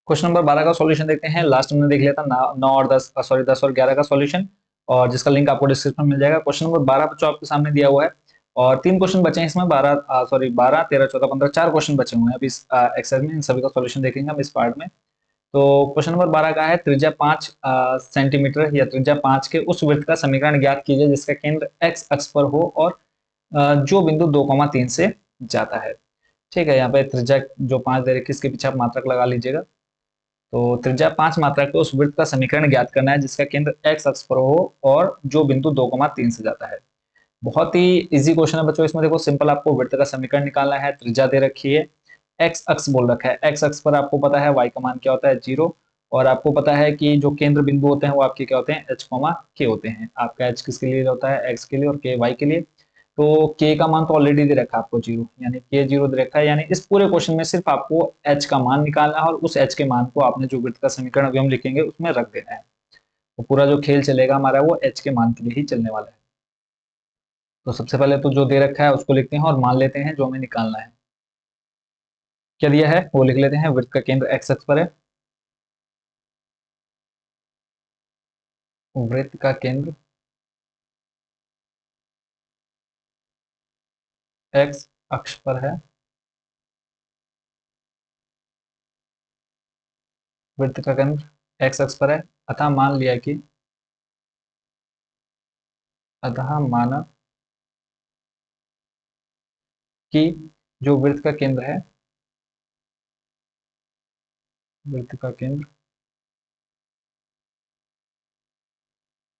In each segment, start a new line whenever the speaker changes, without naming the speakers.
Question number 12 का solution देखते हैं। लास्ट हमने देख लिया था 9 और 10, सॉरी 10 और 11 का सॉल्यूशन, और जिसका लिंक आपको डिस्क्रिप्शन में मिल जाएगा। क्वेश्चन नंबर 12 बच्चों आपके सामने दिया हुआ है, और तीन क्वेश्चन बचे हैं इसमें। 12 13 14 15 चार क्वेश्चन बचे हुए हैं अभी इस एक्सरसाइज में। इन सभी का सॉल्यूशन देखेंगे हम इस पार्ट में। तो क्वेश्चन नंबर 12 का है, त्रिज्या 5 सेंटीमीटर या त्रिज्या 5 के उस वृत्त का समीकरण ज्ञात कीजिए जिसका केंद्र एक्स अक्ष पर हो और जो बिंदु 2,3 से जाता है। ठीक है, यहाँ पे त्रिज्या जो 5 दे रखी है इसके पीछे आप मात्रक लगा लीजिएगा। तो त्रिज्या 5 मात्रक के उस वृत्त का समीकरण ज्ञात करना है जिसका केंद्र एक्स अक्ष पर हो और जो बिंदु 2,3 से जाता है। बहुत ही इजी क्वेश्चन है बच्चों। इसमें देखो सिंपल, आपको वृत्त का समीकरण निकालना है। त्रिज्या दे रखी है, एक्स अक्ष बोल रखा है। एक्स अक्ष पर आपको पता है वाई का मान क्या होता है, 0। और आपको पता है कि जो केंद्र बिंदु होते हैं वो आपके क्या होते हैं, एच कॉमा के होते हैं। आपका एच किसके लिए होता है, एक्स के लिए, और के वाई के लिए। तो के का मान तो ऑलरेडी दे रखा है आपको 0, यानी के 0 दे रखा है। यानी इस पूरे क्वेश्चन में सिर्फ आपको एच का मान निकालना है, और उस एच के मान को आपने जो वृत्त का समीकरण अभी हम लिखेंगे उसमें रख देना है। तो पूरा जो खेल चलेगा हमारा वो एच के मान के लिए ही चलने वाला है। तो सबसे पहले तो जो दे रखा है उसको लिखते हैं और मान लेते हैं जो हमें निकालना है। क्या दिया है वो लिख लेते हैं। वृत्त का केंद्र एक्स अक्ष पर है। वृत्त का केंद्र एक्स अक्ष पर है। वृत्त का केंद्र एक्स अक्ष पर है। अतः मान लिया कि, अतः माना कि जो वृत्त का केंद्र है, वृत्त का केंद्र,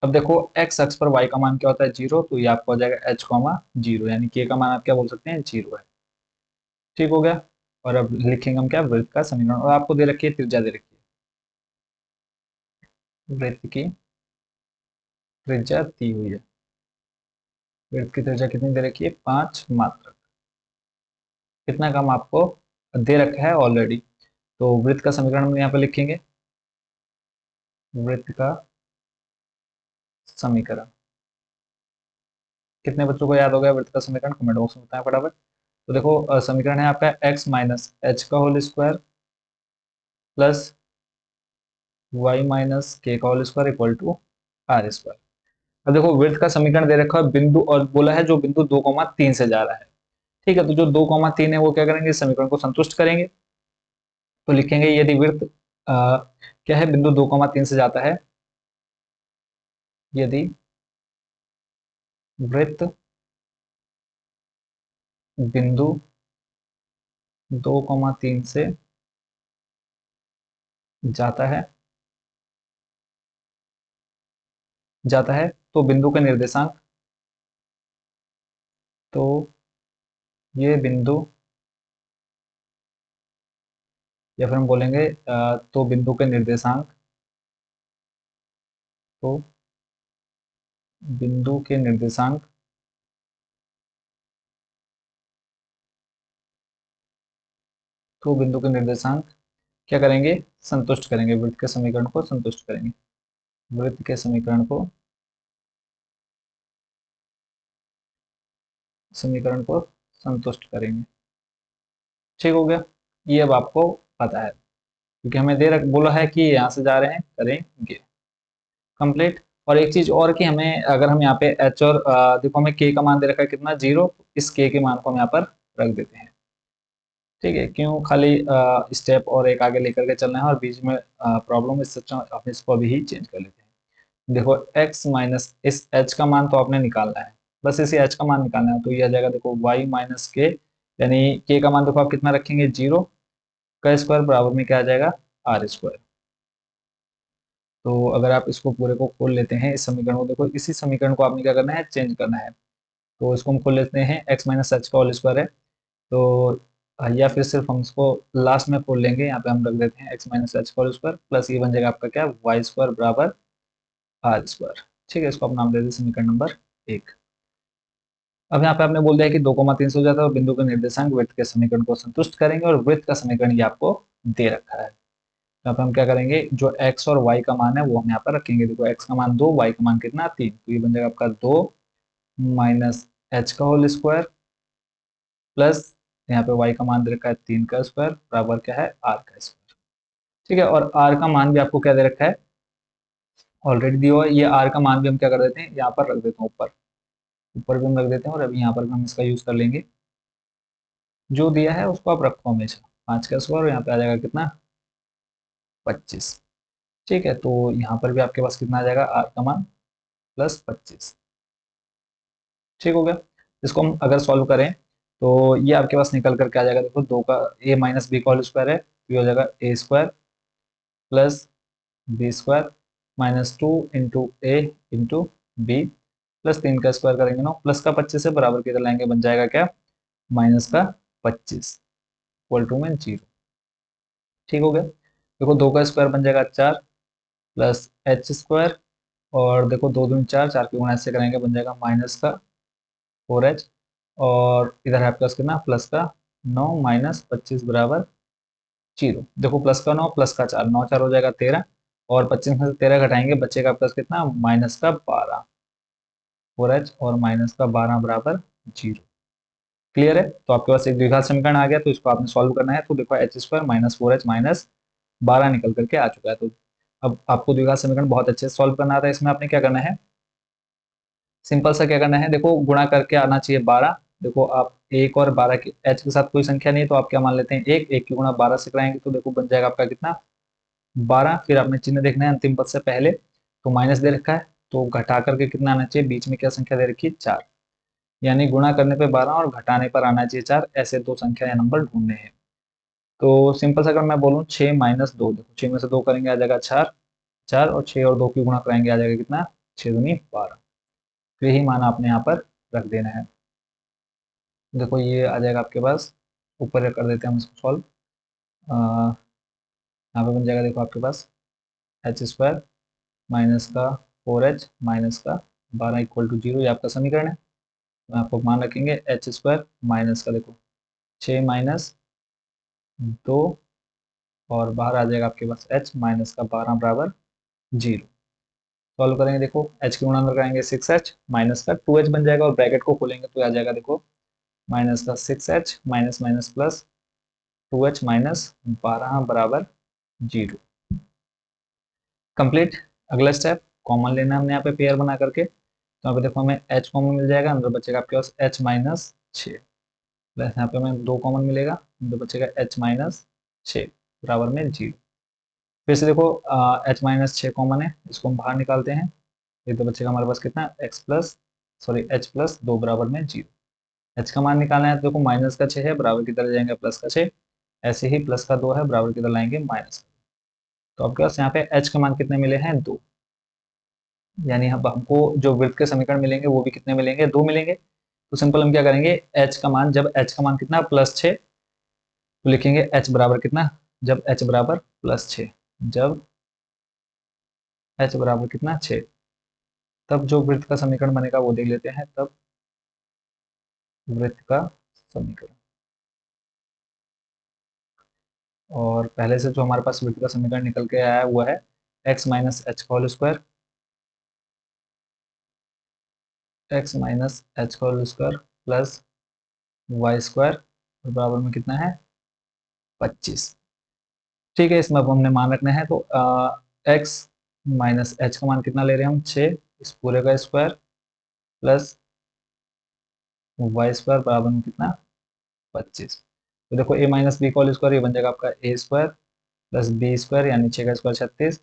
अब देखो एक्स अक्ष पर वाई का मान क्या होता है, 0। तो ये आपको हो जाएगा एच कॉमा 0, यानी के का मान आप क्या बोल सकते हैं, 0 है। ठीक हो गया। और अब लिखेंगे हम क्या, वृत्त का समीकरण। और आपको दे रखी है त्रिज्या, दे रखी है वृत्त की त्रिज्या दी हुई है। वृत्त की त्रिज्या कितनी दे रखी है, 5 मात्रक। कितना काम आपको दे रखा है ऑलरेडी। तो वृत्त का समीकरण हम यहाँ पे लिखेंगे। वृत्त का समीकरण, कितने बच्चों को याद हो गया वृत्त का समीकरण, कमेंट बॉक्स में बताएं फटाफट। तो देखो समीकरण है आपका एक्स माइनस एच का whole square plus y minus k का whole square equal to r square. अब देखो वृत्त का समीकरण दे रखा है बिंदु, और बोला है जो बिंदु 2,3 से जा रहा है। ठीक है, तो जो 2,3 है वो क्या करेंगे, इस समीकरण को संतुष्ट करेंगे। तो लिखेंगे यदि वृत्त क्या है, बिंदु 2,3 से जाता है। यदि वृत्त बिंदु 2,3 से जाता है, जाता है तो बिंदु का निर्देशांक, तो ये बिंदु, या फिर हम बोलेंगे तो बिंदु के निर्देशांक, तो बिंदु के निर्देशांक, तो बिंदु के निर्देशांक क्या करेंगे, संतुष्ट करेंगे, वृत्त के समीकरण को संतुष्ट करेंगे। वृत्त के समीकरण को, समीकरण को संतुष्ट करेंगे। ठीक हो गया। ये अब आपको पता है, क्योंकि हमें दे रख बोला है कि यहाँ से जा रहे हैं, करेंगे कंप्लीट। और एक चीज और कि हमें, अगर हम यहाँ पे एच और देखो हमें के का मान दे रखा है कितना, 0। इस के मान को हम यहाँ पर रख देते हैं। ठीक है, क्यों खाली स्टेप और एक आगे लेकर के चलना है और बीच में प्रॉब्लम, इससे अच्छा हम इसको अभी ही चेंज कर लेते हैं। देखो x माइनस इस h का मान तो आपने निकालना है, बस इसी h का मान निकालना है। तो ये आ जाएगा देखो y माइनस के, यानी k का मान देखो आप कितना रखेंगे, 0 का स्क्वायर बराबर में क्या आ जाएगा, आर स्क्वायर। तो अगर आप इसको पूरे को खोल लेते हैं, इस समीकरण को देखो, इसी समीकरण को आपने क्या करना है, चेंज करना है। तो इसको हम खोल लेते हैं, एक्स माइनस एच का होल स्क्वायर है। तो या फिर सिर्फ हम इसको लास्ट में खोल लेंगे, यहाँ पे हम रख देते हैं एक्स माइनस एच का होल स्क्वायर प्लस ये बन जाएगा आपका क्या, वाई स्क्वायर बराबर आर स्क्वायर। ठीक है, इसको आप नाम दे दें समीकरण नंबर 1। अब यहाँ पे आपने बोल दिया कि 2,3 से हो जाता है और बिंदु के निर्देशांक वृत्त के समीकरण को संतुष्ट करेंगे, और वृत्त का समीकरण ये आपको दे रखा है। यहाँ पे हम क्या करेंगे, जो x और y का मान है वो हम यहाँ पर रखेंगे। देखो x का मान 2, y का मान कितना, 3। तो ये बन जाएगा आपका 2 माइनस एच का होल स्क्वायर प्लस यहाँ पे y का मान दे रखा है 3 का स्क्वायर बराबर क्या है, r का स्क्वायर। ठीक है, और आर का मान भी आपको क्या दे रखा है, ऑलरेडी दिया हुआ है। ये आर का मान भी हम क्या कर देते हैं, यहाँ पर रख देते हैं, ऊपर ऊपर भी हम रख देते हैं, और अभी यहाँ पर भी हम इसका यूज कर लेंगे। जो दिया है उसको आप रखो हमेशा, 5 का स्क्वायर, और यहाँ पे आ जाएगा कितना, 25। ठीक है, तो यहाँ पर भी आपके पास कितना आ जाएगा, आर का मान प्लस 25। ठीक हो गया। इसको हम अगर सॉल्व करें तो ये आपके पास निकल करके आ जाएगा, देखो दो का ए माइनस बी का होल स्क्वायर है, तो ये हो जाएगा A square plus B square minus 2 into A into B plus 3 का स्क्वायर करेंगे ना, प्लस का 25 से बराबर किधर लाएंगे, बन जाएगा क्या, माइनस का 25 इक्वल टू में 0। ठीक हो गया। देखो 2 का स्क्वायर बन जाएगा 4 प्लस एच स्क्वायर, और देखो 2 दूनी 4, 4 की गुणा ऐसे करेंगे बन जाएगा माइनस का 4h, और इधर है आपके पास कितना, प्लस का 9 माइनस 25 बराबर 0। देखो प्लस का 9 प्लस का 4, 9 4 हो जाएगा 13, और 25 में से 13 घटाएंगे बचेगा आपके पास कितना, माइनस का 12, 4h और माइनस का 12 बराबर 0। क्लियर है। तो आपके पास एक द्विघात समीकरण आ गया, तो इसको आपने सॉल्व करना है। तो देखो H square minus 4h minus 12 निकल करके आ चुका है। तो अब आपको द्विघात समीकरण बहुत अच्छे से सॉल्व करना आता है। इसमें आपने क्या करना है, सिंपल सा क्या करना है, देखो गुणा करके आना चाहिए 12। देखो आप एक और 12 के एच के साथ कोई संख्या नहीं है, तो आप क्या मान लेते हैं, एक एक की गुणा 12 से कराएंगे तो देखो बन जाएगा आपका कितना, 12। फिर आपने चिन्ह देखना है अंतिम पद से पहले, तो माइनस दे रखा है, तो घटा करके कितना आना चाहिए, बीच में क्या संख्या दे रखी है, 4। यानी गुणा करने पे 12 और घटाने पर आना चाहिए 4, ऐसे दो संख्या या नंबर ढूंढने हैं। तो सिंपल सा अगर मैं बोलूँ 6 माइनस 2, देखो 6 में से 2 करेंगे आ जाएगा 4, 4 और 6 और 2 की गुणा कराएंगे आ जाएगा कितना, 6 दूनी 12। तो यही मान आपने यहाँ पर रख देना है। देखो ये आ जाएगा आपके पास, ऊपर कर देते हैं हम इसको सॉल्व। यहाँ पे बन जाएगा देखो आपके पास एच स्क्वायर माइनस का 4h माइनस का 12 इक्वल टू 0, ये आपका समीकरण है। तो आपको मान रखेंगे एच स्क्वायर माइनस का देखो 6 माइनस 2, और बाहर आ जाएगा आपके पास h माइनस का 12 बराबर 0। सॉल्व करेंगे, देखो h की गुणा अंदर कराएंगे 6h माइनस का 2h बन जाएगा, और ब्रैकेट को खोलेंगे तो आ जाएगा देखो माइनस का 6h minus minus plus 2h minus 12 बराबर 0। कंप्लीट। अगला स्टेप कॉमन लेना है हमने यहाँ पे पेयर बना करके, तो यहाँ पे देखो हमें h कॉमन मिल जाएगा, अंदर बचेगा आपके पास h माइनस 6 प्लस यहाँ पे हमें 2 कॉमन मिलेगा, अंदर बचेगा h माइनस 6 बराबर में 0। फिर से देखो h माइनस 6 कॉमन है, इसको हम बाहर निकालते हैं, ये तो बचेगा हमारे पास कितना, x plus sorry h plus 2 बराबर में 0। h का मान निकालना है, तो देखो माइनस का 6 है, बराबर की तरह जाएंगे प्लस का 6, ऐसे ही प्लस का 2 है, बराबर की तरह लाएंगे माइनस। तो आपके पास यहाँ पे h के मान कितने मिले हैं, 2। यानी अब हमको जो वृत्त के समीकरण मिलेंगे वो भी कितने मिलेंगे, 2 मिलेंगे। तो सिंपल हम क्या करेंगे, h का मान, जब h का मान कितना +6, तो लिखेंगे h बराबर कितना, जब h बराबर +6, जब h बराबर कितना 6, तब जो वृत्त का समीकरण बनेगा वो देख लेते हैं। तब वृत्त का समीकरण, और पहले से जो हमारे पास वृत्त का समीकरण निकल के आया है वो है x माइनस एच का whole square, X minus H का whole square plus Y square बराबर में कितना है, 25। ठीक है, इसमें अब हमने मान रखना है, तो एक्स माइनस एच का मान कितना ले रहे हैं हम, 6, इस पूरे का स्क्वायर प्लस वाई स्क्वायर बराबर में कितना, 25। तो देखो ए माइनस बी का होल स्क्वायर, ये बन जाएगा आपका ए स्क्वायर प्लस बी स्क्वायर, यानी 6 का स्क्वायर 36,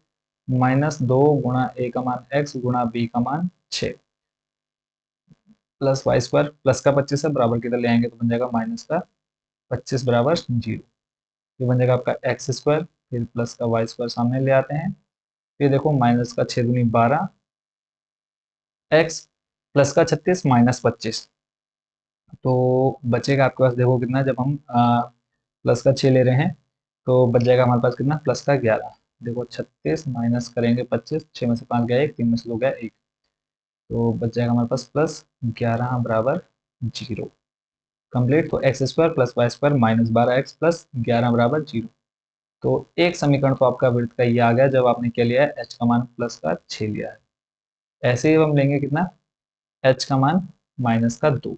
माइनस 2 गुणा ए का मान x गुणा बी का मान 6 प्लस वाई स्क्वायर, प्लस का 25 है, बराबर किधर ले आएंगे तो बन जाएगा माइनस का 25 बराबर 0। ये बन जाएगा आपका एक्स स्क्वायर, फिर प्लस का वाई स्क्वायर सामने ले आते हैं, फिर देखो माइनस का 6 दूनी 12, एक्स प्लस का 36 माइनस 25, तो बचेगा आपके पास देखो कितना, जब हम प्लस का 6 ले रहे हैं तो बच जाएगा हमारे पास कितना, प्लस का 11। देखो 36 माइनस करेंगे 25, 6 में से 5 गया 1, 3 में से 2 गया 1, तो बच जाएगा हमारे पास प्लस 11 बराबर 0। कंप्लीट। तो x square plus Y square minus 12x plus 11 बराबर 0। तो एक समीकरण तो आपका वृत्त का ये आ गया, जब आपने क्या लिया है, h का मान प्लस का 6 लिया है। ऐसे ही हम लेंगे कितना, h का मान माइनस का 2,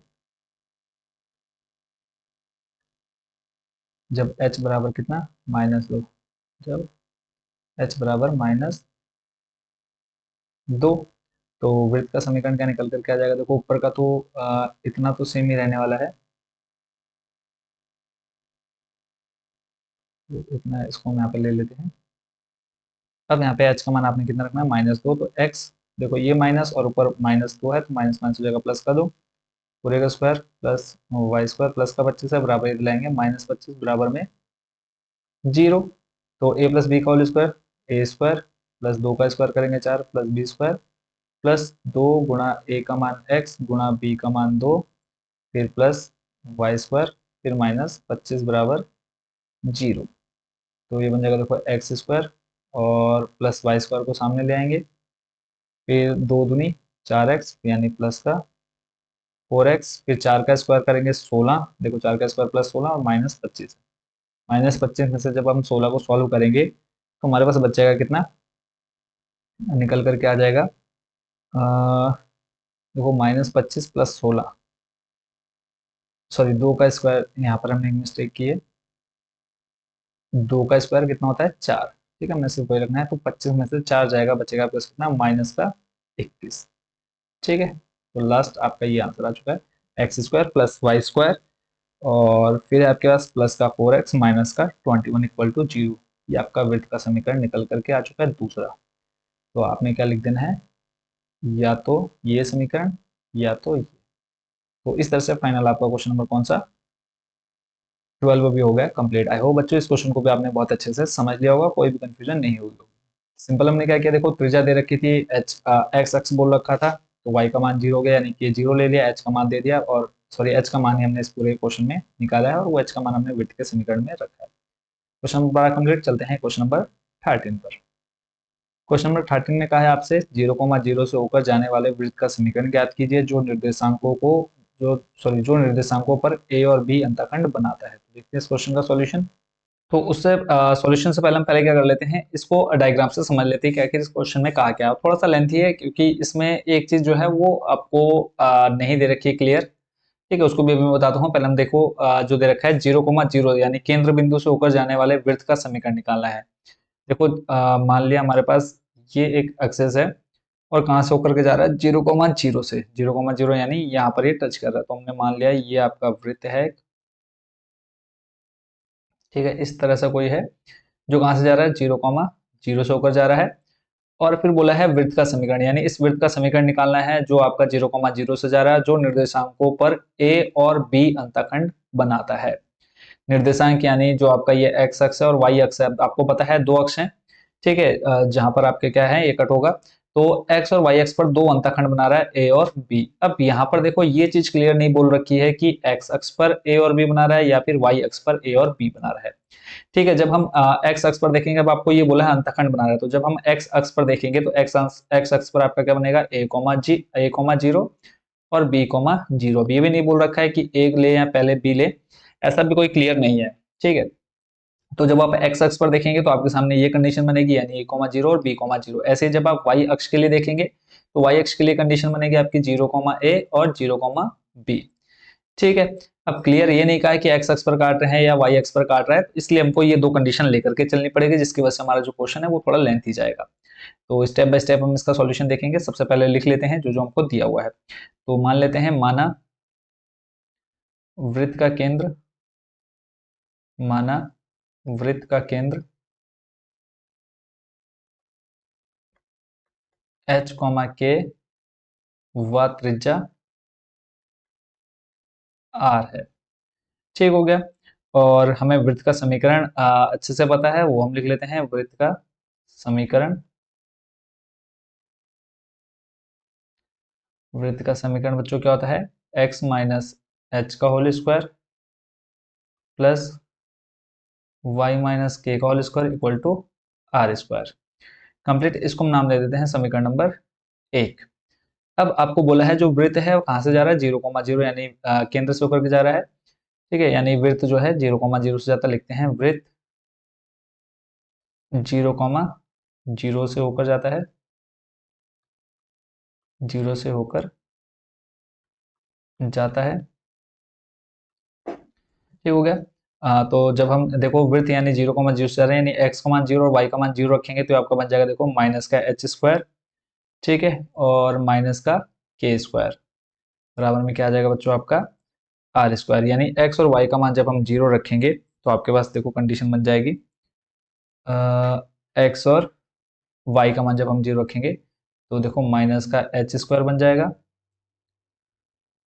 जब h बराबर कितना, -2, जब h बराबर -2। तो वृत्त का समीकरण क्या निकल कर के आ जाएगा? देखो ऊपर का तो इतना तो सेम ही रहने वाला है, तो इतना इसको हम यहाँ पे ले लेते हैं। अब यहाँ पे h का मान आपने कितना रखना है? -2। तो x, देखो ये माइनस और ऊपर -2 है, तो माइनस माइनस हो जाएगा प्लस का 2, पूरे का square plus Y square plus का 25 है, बराबर ये लाएंगे -25 बराबर में 0। तो a प्लस बी का होल स्क्वायर, ए स्क्वायर प्लस 2 का स्क्वायर करेंगे 4 प्लस बी स्क्वायर प्लस 2 गुणा ए का मान x गुणा बी का मान 2, फिर प्लस वाई स्क्वायर, फिर -25 बराबर 0। तो ये बन जाएगा देखो एक्स स्क्वायर और प्लस वाई स्क्वायर को सामने ले आएंगे, फिर 2 दूनी 4x यानी प्लस का 4x, फिर 4 का स्क्वायर करेंगे 16, देखो 4 का स्क्वायर प्लस 16 और -25। -25 में से जब हम 16 को सॉल्व करेंगे तो हमारे पास बचेगा कितना? निकल करके आ जाएगा देखो -25 प्लस 16, सॉरी 2 का स्क्वायर, यहाँ पर हमने एक मिस्टेक की है। 2 का स्क्वायर कितना होता है? 4। ठीक है, हमने सिर्फ वही रखना है, तो 25 में से 4 जाएगा, बचेगा आपका कितना? माइनस का 21। ठीक है, तो लास्ट आपका ये आंसर आ चुका है, x square plus Y square और फिर आपके पास प्लस का 4x माइनस का 21 इक्वल टू 0। ये आपका वृत्त का समीकरण निकल करके आ चुका है दूसरा। तो आपने क्या लिख देना है? या तो ये समीकरण या तो ये। तो इस तरह से फाइनल आपका क्वेश्चन नंबर कौन सा? 12 भी हो गया कंप्लीट। आई होप बच्चों इस क्वेश्चन को भी आपने बहुत अच्छे से समझ लिया होगा, कोई भी कंफ्यूजन नहीं होगी। सिंपल हमने क्या किया, देखो त्रिज्या दे रखी थी, एच एक्स अक्स बोल रखा था, तो वाई का मान 0 हो गया, यानी कि 0 ले लिया, एच का मान दे दिया, और सॉरी एच का मान ही हमने इस पूरे क्वेश्चन में निकाला है और वो एच का मान हमने विड्थ के समीकरण में रखा है। Question number 12 complete. चलते हैं क्वेश्चन नंबर 13 पर। क्वेश्चन नंबर 13 में कहा है आपसे 0,0 से होकर जाने वाले वृत्त का समीकरण ज्ञात कीजिए जो निर्देशांकों को जो निर्देशांकों पर ए और बी अंतःखंड बनाता है। तो देखते हैं इस क्वेश्चन का सॉल्यूशन। तो उससे सॉल्यूशन से पहले हम पहले क्या कर लेते हैं, इसको डायग्राम से समझ लेते हैं कि आखिर इस क्वेश्चन में कहा क्या है। थोड़ा सा लेंथी है क्योंकि इसमें एक चीज जो है वो आपको नहीं दे रखी है क्लियर। ठीक है, उसको भी अभी मैं बताता हूँ। पहले हम देखो जो दे रखा है 0,0 यानी केंद्र बिंदु से होकर जाने वाले वृत्त का समीकरण निकालना है। देखो मान लिया हमारे पास ये एक एक्सेस है और कहाँ से होकर के जा रहा है? 0,0 से। 0,0 यानी यहाँ पर ये टच कर रहा है, तो हमने मान लिया ये आपका वृत्त है। ठीक है, इस तरह से कोई है जो कहाँ से जा रहा है? 0,0 से होकर जा रहा है। और फिर बोला है वृत्त का समीकरण, यानी इस वृत्त का समीकरण निकालना है जो आपका 0,0 से जा रहा है, जो निर्देशांकों पर ए और बी अंतःखंड बनाता है। निर्देशांक यानी जो आपका ये एक्स अक्ष है और वाई अक्ष है, आपको पता है दो अक्ष हैं। ठीक है, जहां पर आपके क्या है, ये कट होगा, तो एक्स और वाई अक्ष पर दो अंतःखंड बना रहा है ए और बी। अब यहाँ पर देखो ये चीज क्लियर नहीं बोल रखी है कि एक्स अक्ष पर ए और बी बना रहा है या फिर वाई अक्ष पर ए और बी बना रहा है। ठीक है, जब हम एक्स अक्ष पर देखेंगे, अब आपको ये बोला है अंतःखंड बना रहा है, तो जब हम एक्स अक्ष पर देखेंगे तो एक्स अक्ष पर आपका क्या बनेगा? ए कोमा जीरो और बी कोमा जीरो। बी भी नहीं बोल रखा है कि ए ले या पहले बी ले, ऐसा भी कोई क्लियर नहीं है। ठीक है, तो जब आप एक्स अक्ष पर देखेंगे तो आपके सामने ये कंडीशन बनेगी, यानी A,0 और B,0। ऐसे ही जब आप वाई अक्ष के लिए देखेंगे तो वाई अक्ष के लिए कंडीशन बनेगी आपकी 0,A और 0,B। ठीक है, अब क्लियर ये नहीं कहा है कि एक्स अक्ष पर काट रहे हैं या वाई अक्ष पर काट रहा है, इसलिए हमको ये दो कंडीशन लेकर के चलनी पड़ेगी, जिसकी वजह से हमारा जो क्वेश्चन है वो थोड़ा लेंथी जाएगा। तो स्टेप बाय स्टेप हम इसका सॉल्यूशन देखेंगे। सबसे पहले लिख लेते हैं जो जो हमको दिया हुआ है। तो मान लेते हैं, वृत्त का केंद्र माना वृत्त का केंद्र h, k व त्रिज्या r है। ठीक हो गया। और हमें वृत्त का समीकरण अच्छे से पता है, वो हम लिख लेते हैं। वृत्त का समीकरण, वृत्त का समीकरण बच्चों क्या होता है? x माइनस एच का whole square plus y minus k का whole square equal to r square. Complete. इसको हम नाम दे देते हैं समीकरण नंबर 1। अब आपको बोला है जो वृत्त है वो कहाँ से जा रहा है? 0,0 यानी केंद्र से होकर के जा रहा है। ठीक है, यानी वृत्त जो है 0,0 से जाता, लिखते हैं वृत्त 0,0 से होकर जाता है, 0 से होकर जाता है। ठीक हो गया। तो जब हम देखो वृत्त यानी 0,0 से जा रहे हैं, यानी x का मान 0 और y का मान 0 रखेंगे तो आपका बन जाएगा देखो माइनस का एच स्क्वायर, ठीक है, और माइनस का के स्क्वायर बराबर में क्या आ जाएगा बच्चों आपका आर स्क्वायर। यानी x और y का मान जब हम 0 रखेंगे तो आपके पास देखो कंडीशन बन जाएगी, x और y का मान जब हम 0 रखेंगे तो देखो माइनस का एच स्क्वायर बन जाएगा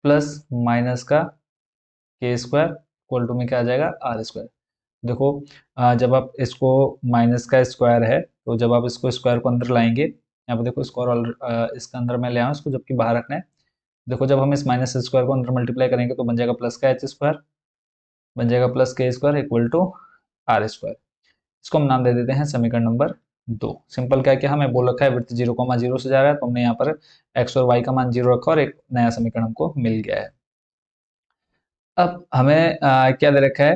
प्लस माइनस का के स्क्वायर इक्वल टू में क्या आ जाएगा आर स्क्वायर। देखो जब आप इसको माइनस का स्क्वायर है तो जब आप इसको स्क्वायर को अंदर लाएंगे, यहाँ पे देखो स्क्वायर इसका अंदर मैं ले आऊँ इसको, जबकि बाहर रखना है। देखो जब हम इस माइनस स्क्वायर को अंदर मल्टीप्लाई करेंगे तो बन जाएगा प्लस का एच स्क्वायर, बन जाएगा plus k square equal to r square. इसको हम नाम दे देते हैं समीकरण नंबर 2। सिंपल क्या क्या हमें बोल रखा है वृत्त 0,0 से जा रहा है, तो हमने यहाँ पर एक्स और वाई का मान 0 रखा और एक नया समीकरण हमको मिल गया है। अब हमें क्या दे रखा है,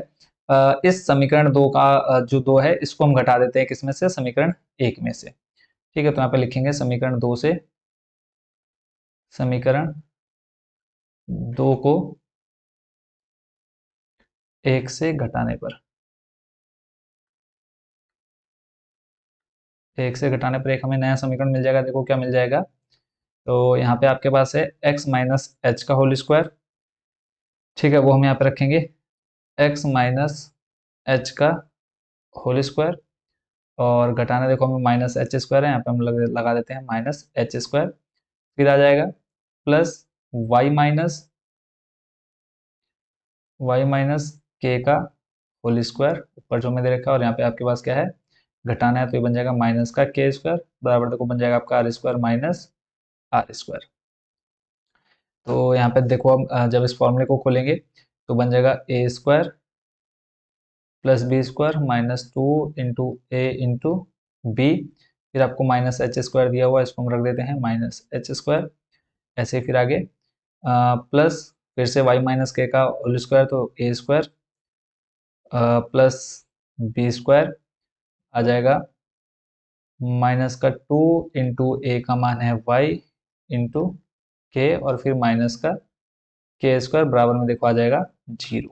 इस समीकरण 2 का जो 2 है इसको हम घटा देते हैं किसमें से, समीकरण 1 में से। ठीक है, तो यहाँ पे लिखेंगे समीकरण 2 से समीकरण 2 को 1 से घटाने पर, 1 से घटाने पर एक हमें नया समीकरण मिल जाएगा। देखो क्या मिल जाएगा, तो यहाँ पे आपके पास है x माइनस एच का होल स्क्वायर, ठीक है, वो हम यहाँ पे रखेंगे x माइनस एच का होल स्क्वायर, और घटाना देखो हमें माइनस एच स्क्वायर है, यहाँ पे हम लगा देते हैं माइनस एच स्क्वायर, फिर आ जाएगा प्लस वाई माइनस के का होल स्क्वायर ऊपर जो में दे रखा है, और यहाँ पे आपके पास क्या है घटाना है, तो ये बन जाएगा माइनस का के स्क्वायर बराबर देखो बन जाएगा आपका r square minus r square. तो यहाँ पे देखो हम जब इस फॉर्मूले को खोलेंगे तो बन जाएगा A square plus B square minus 2 into A into B, फिर आपको माइनस एच स्क्वायर दिया हुआ है, इसको हम रख देते हैं माइनस एच स्क्वायर। ऐसे ही फिर आगे प्लस फिर से वाई माइनस के का होल स्क्वायर तो ए स्क्वायर प्लस बी स्क्वायर आ जाएगा माइनस का 2 इंटू ए का मान है वाई इंटू के, और फिर माइनस का के स्क्वायर बराबर में देखो आ जाएगा 0।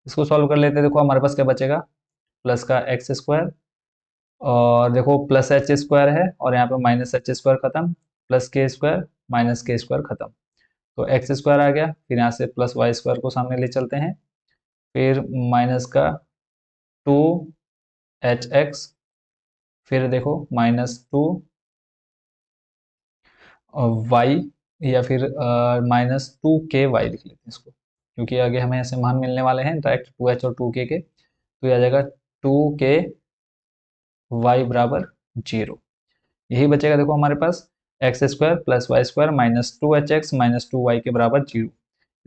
इसको सॉल्व कर लेते हैं, देखो हमारे पास क्या बचेगा प्लस का एक्स स्क्वायर, और देखो प्लस एच स्क्वायर है और यहाँ पे माइनस एच स्क्वायर खत्म, प्लस के स्क्वायर माइनस के स्क्वायर खत्म, तो एक्स स्क्वायर आ गया, फिर यहाँ से प्लस वाई स्क्वायर को सामने ले चलते हैं, फिर माइनस का 2 एच एक्स, फिर देखो -2 वाई, या फिर -2 के वाई लिख लेते हैं इसको, क्योंकि आगे हमें ऐसे मान मिलने वाले हैं डायरेक्ट 2 एच और 2 के, तो ये आ जाएगा 2 के वाई बराबर 0। यही बचेगा देखो हमारे पास X square plus Y square -2 H X -2 Y के बराबर 0।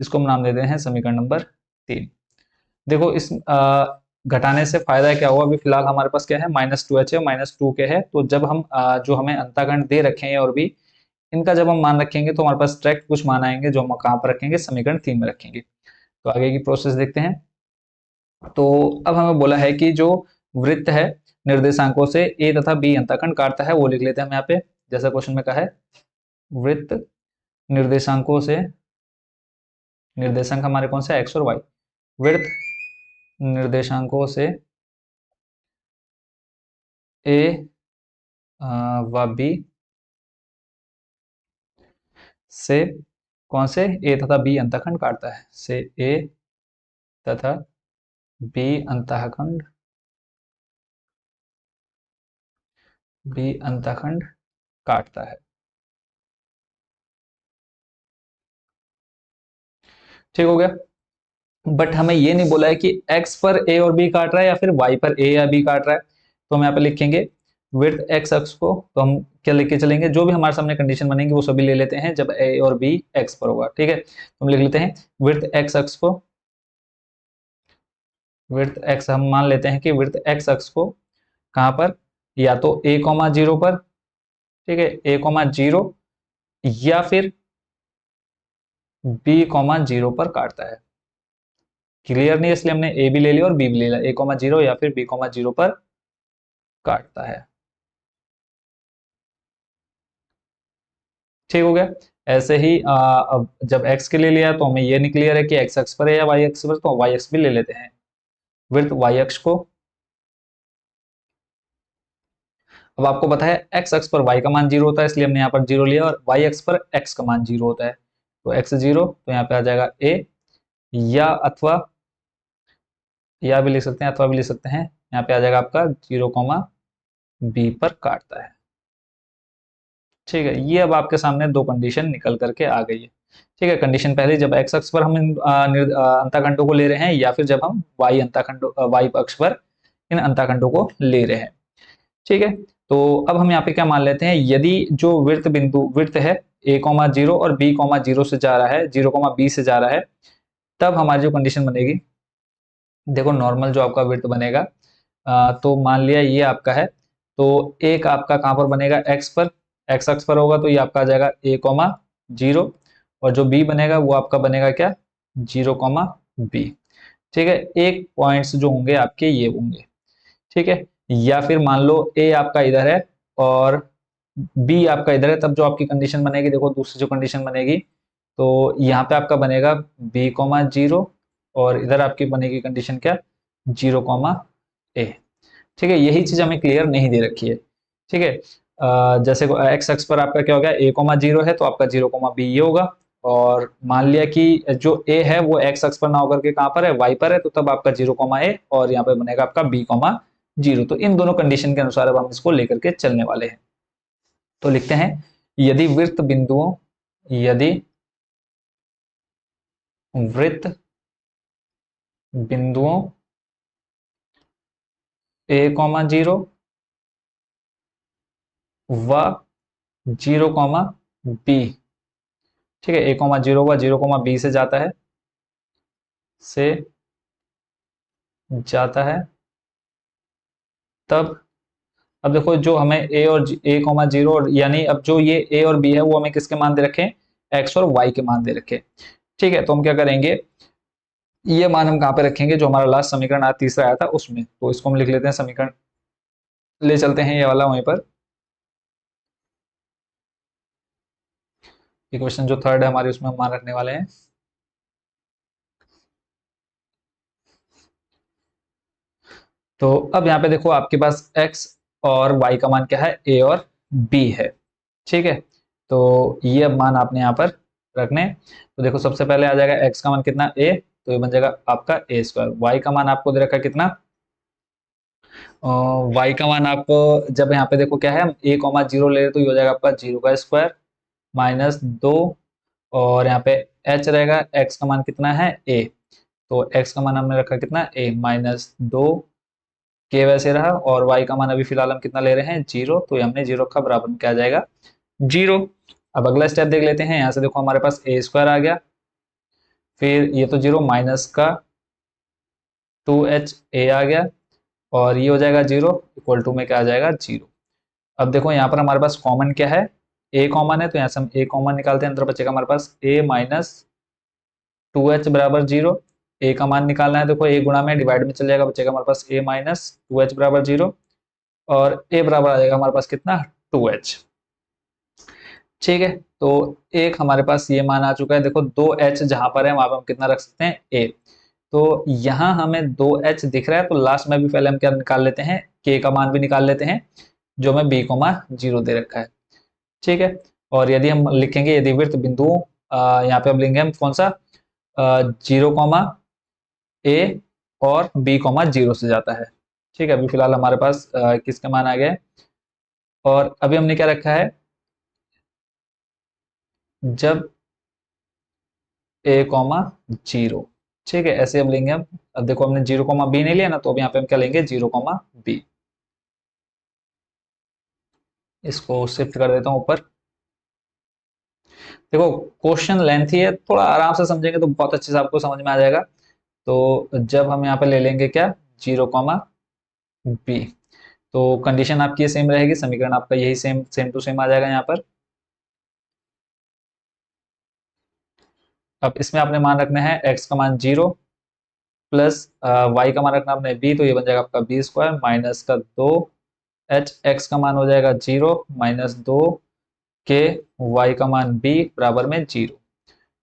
इसको हम नाम देते हैं समीकरण नंबर 3। देखो इस घटाने से फायदा क्या हुआ, अभी फिलहाल हमारे पास क्या है -2 एच है -2 के है, तो जब हम जो हमें अंतःखंड दे रखे हैं और भी इनका जब हम मान रखेंगे तो हमारे पास डायरेक्ट कुछ मान आएंगे जो हम कहाँ पर रखेंगे समीकरण 3 में रखेंगे। तो आगे की प्रोसेस देखते हैं। तो अब हमें बोला है कि जो वृत्त है निर्देशांकों से ए तथा बी अंतःखंड काटता है, वो लिख लेते हैं हम यहाँ पे, जैसा क्वेश्चन में कहा है वृत्त निर्देशांकों से, निर्देशांक हमारे कौन से एक्स और वाई, वृत्त निर्देशांकों से ए व बी से कौन से ए तथा बी अंतःखंड काटता है, से ए तथा बी अंतःखंड, बी अंतःखंड काटता है। ठीक हो गया, बट हमें ये नहीं बोला है कि x पर a और b काट रहा है या फिर y पर a या b काट रहा है, तो हम यहाँ पे लिखेंगे विड्थ x अक्ष को, तो हम क्या लेके चलेंगे, जो भी हमारे सामने कंडीशन बनेगी वो सभी ले लेते हैं जब a और b x पर होगा। ठीक है, तो हम लिख लेते हैं विड्थ x अक्ष को, विड्थ x हम मान लेते हैं कि विड्थ x अक्ष को कहाँ पर, या तो a,0 पर, ठीक है a,0 या फिर b,0 पर काटता है। क्लियर नहीं, इसलिए हमने ए भी ले लिया और बी भी ले लिया, a,0 या फिर b,0 पर काटता है। ठीक हो गया। ऐसे ही अब जब x के लिए लिया तो हमें ये नहीं क्लियर है कि x अक्ष पर है या y अक्ष पर, तो y अक्ष भी ले लेते हैं। वृत्त वाई अक्ष को। अब आपको पता है एक्स अक्ष पर वाई का मान 0 होता है, इसलिए हमने यहाँ पर 0 लिया, और वाई अक्ष पर एक्स का मान 0 होता है, तो एक्स 0, तो यहाँ पे आ जाएगा ए, या अथवा या भी लिख सकते हैं, अथवा भी लिख सकते हैं, यहाँ पे आ जाएगा आपका 0, बी पर काटता है। ठीक है, ये अब आपके सामने दो कंडीशन निकल करके आ गई है। ठीक है, कंडीशन पहले जब एक्स अक्ष पर हम अंताखंडों को ले रहे हैं, या फिर जब हम वाई अक्ष पर इन अंताखंडों को ले रहे हैं। ठीक है, तो अब हम यहाँ पे क्या मान लेते हैं, यदि जो वृत्त है a,0 और b,0 से जा रहा है, 0,b से जा रहा है, तब हमारी जो कंडीशन बनेगी, देखो नॉर्मल जो आपका वृत्त बनेगा, तो मान लिया ये आपका है, तो एक आपका कहां पर बनेगा, एक्स पर, एक्स अक्ष पर होगा, तो ये आपका आ जाएगा a,0, और जो b बनेगा वो आपका बनेगा क्या, 0,b। ठीक है, एक पॉइंट्स जो होंगे आपके ये होंगे। ठीक है, या फिर मान लो ए आपका इधर है और बी आपका इधर है, तब जो आपकी कंडीशन बनेगी, देखो दूसरी जो कंडीशन बनेगी, तो यहाँ पे आपका बनेगा b,0, और इधर आपकी बनेगी कंडीशन क्या, 0,a। ठीक है, यही चीज हमें क्लियर नहीं दे रखी है। ठीक है, जैसे एक्स अक्ष पर आपका क्या हो गया, a,0 है, तो आपका 0,b ये होगा, और मान लिया कि जो a है वो एक्स अक्ष पर ना होकर के कहां पर है, y पर है, तो तब आपका 0,a, और यहाँ पे बनेगा आपका b,0। तो इन दोनों कंडीशन के अनुसार अब हम इसको लेकर के चलने वाले हैं। तो लिखते हैं, यदि वृत्त बिंदुओं a,0 व 0,b, ठीक है, a,0 व 0,b से जाता है, तब अब देखो जो हमें a,0 और यानी अब जो ये a और b है वो हमें किसके मान दे रखे, x और y के मान दे रखे। ठीक है, तो हम क्या करेंगे, ये मान हम कहां पे रखेंगे, जो हमारा लास्ट समीकरण तीसरा आया था उसमें, तो इसको हम लिख लेते हैं, समीकरण ले चलते हैं ये वाला वहीं पर। इक्वेशन जो थर्ड है हमारी, उसमें हम मान रखने वाले हैं। तो अब यहाँ पे देखो आपके पास x और y का मान क्या है, a और b है। ठीक है, तो ये अब मान आपने यहाँ पर रखने, तो देखो सबसे पहले आ जाएगा x का मान कितना, a, तो ये बन जाएगा आपका a²। y का मान आपको दे रखा है कितना, y का मान आपको जब यहाँ पे देखो क्या है, हम a,0 ले रहे, तो ये हो जाएगा आपका 0² माइनस 2, और यहाँ पे h रहेगा, x का मान कितना है, a, तो x का मान हमने रखा कितना, a -2, के वैसे रहा, और y का मान अभी फिलहाल हम कितना ले रहे हैं, 0, तो ये हमने 0 रखा, बराबर में क्या आ जाएगा, 0। अब अगला स्टेप देख लेते हैं, यहाँ से देखो हमारे पास a² आ गया, फिर ये तो 0 माइनस का 2h a आ गया, और ये हो जाएगा 0, इक्वल टू में क्या आ जाएगा, 0। अब देखो यहाँ पर हमारे पास कॉमन क्या है, a कॉमन है, तो यहाँ से हम a कॉमन निकालते हैं, अंदर बचेगा हमारे पास a माइनस 2h बराबर 0। a का मान निकालना है, देखो a गुणा में डिवाइड में चल जाएगा, बचेगा हमारे पास a माइनस 2h बराबर 0, और a बराबर आ जाएगा हमारे पास कितना, 2h। ठीक है, तो एक हमारे पास ये मान आ चुका है, देखो 2h जहां पर है वहां पर हम कितना रख सकते हैं, a, तो यहाँ हमें 2h दिख रहा है, तो लास्ट में भी पहले हम क्या निकाल लेते हैं, k का मान भी निकाल लेते हैं, जो हमें b,0 दे रखा है। ठीक है, और यदि हम लिखेंगे, यदि वृत्त बिंदुओं, यहाँ पे हम लेंगे हम कौन सा, 0,a और b,0 से जाता है। ठीक है, अभी फिलहाल हमारे पास किसके मान आ गए, और अभी हमने क्या रखा है, जब a,0। ठीक है, ऐसे अब लेंगे हम, अब देखो हमने 0,b नहीं लिया ना, तो अब यहाँ पे हम क्या लेंगे, 0,b। इसको शिफ्ट कर देता हूँ ऊपर। देखो क्वेश्चन लेंथी है, थोड़ा आराम से समझेंगे तो बहुत अच्छे से आपको समझ में आ जाएगा। तो जब हम यहाँ पे ले लेंगे क्या, 0,b, तो कंडीशन आपकी ये सेम रहेगी, समीकरण आपका यही सेम टू सेम आ जाएगा यहाँ पर। अब इसमें आपने मान रखना है x का मान 0 प्लस y का मान रखना आपने b, तो ये बन जाएगा आपका b² माइनस का 2h, x का मान हो जाएगा 0 माइनस 2 के, y का मान b बराबर में 0।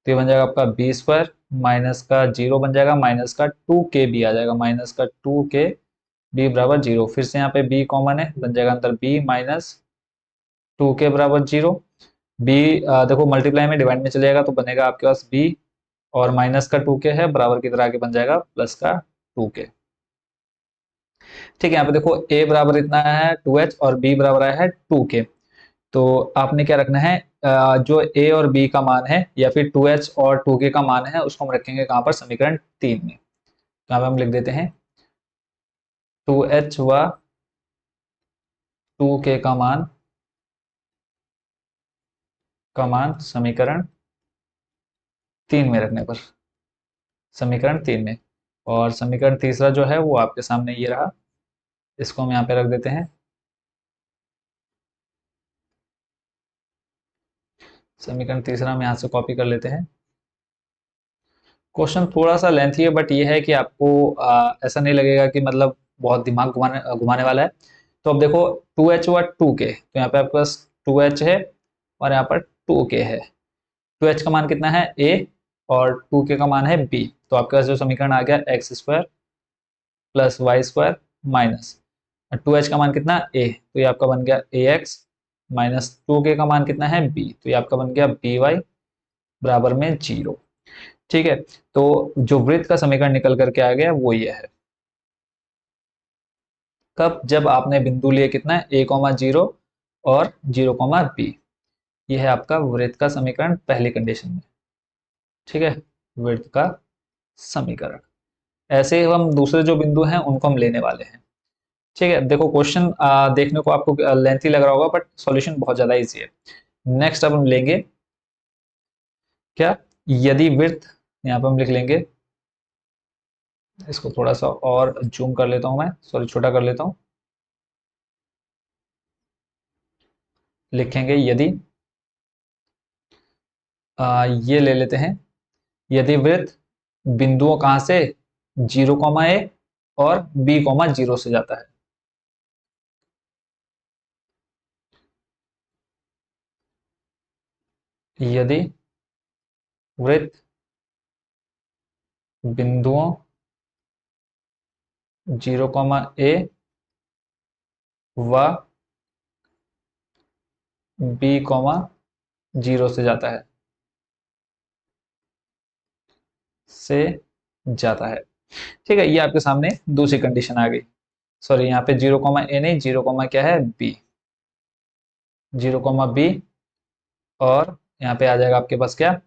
तो ये बन जाएगा आपका बी स्क्वायर माइनस का 0 बन जाएगा, माइनस का 2k बी आ जाएगा, माइनस का 2k बी बराबर 0। फिर से यहाँ पे b कॉमन है, बन जाएगा अंदर b माइनस 2k बराबर 0। b देखो मल्टीप्लाई में डिवाइड में चले जाएगा तो बनेगा आपके पास b और माइनस का 2k है बराबर की तरह आगे बन जाएगा प्लस का 2k। ठीक है, यहाँ पे देखो a बराबर इतना है 2h और b बराबर आया है 2k। तो आपने क्या रखना है, जो a और b का मान है या फिर 2h और 2k का मान है उसको हम रखेंगे कहाँ पर, समीकरण 3 में। तो यहाँ पे हम लिख देते हैं 2h व 2k का मान समीकरण 3 में रखने पर, समीकरण 3 में। और समीकरण तीसरा जो है वो आपके सामने ये रहा, इसको हम यहाँ पे रख देते हैं। समीकरण तीसरा हम यहाँ से कॉपी कर लेते हैं। क्वेश्चन थोड़ा सा लेंथी है बट ये है कि आपको ऐसा नहीं लगेगा कि मतलब बहुत दिमाग घुमाने घुमाने वाला है। तो अब देखो 2h व 2k, तो यहाँ पे आपके पास 2h है और यहाँ पर 2k है। 2h का मान कितना है a और 2k का मान है b। तो आपके पास जो समीकरण आ गया x square plus Y square minus 2h का मान कितना a, तो ये आपका बन गया ax माइनस 2k का मान कितना है b, तो ये आपका बन गया by बराबर में 0। ठीक है, तो जो वृत्त का समीकरण निकल करके आ गया वो ये है। कब, जब आपने बिंदु लिए कितना है a,0 और 0,b। ये है आपका वृत्त का समीकरण पहली कंडीशन में। ठीक है, वृत्त का समीकरण। ऐसे ही हम दूसरे जो बिंदु हैं उनको हम लेने वाले हैं। ठीक है, देखो क्वेश्चन देखने को आपको लेंथी लग रहा होगा बट सॉल्यूशन बहुत ज्यादा इजी है। नेक्स्ट अब हम लेंगे क्या, यदि वृत्त, यहाँ पे हम लिख लेंगे, इसको थोड़ा सा और जूम कर लेता हूं मैं, सॉरी छोटा कर लेता हूं। लिखेंगे यदि ये ले लेते हैं, यदि वृत्त बिंदुओं कहां से 0,a और b,0 से जाता है। यदि वृत्त बिंदुओं 0,a व b,0 से जाता है, से जाता है। ठीक है, ये आपके सामने दूसरी कंडीशन आ गई। सॉरी, यहाँ पे 0,a नहीं, 0, क्या है b, 0,b और यहाँ पे आ जाएगा आपके पास क्या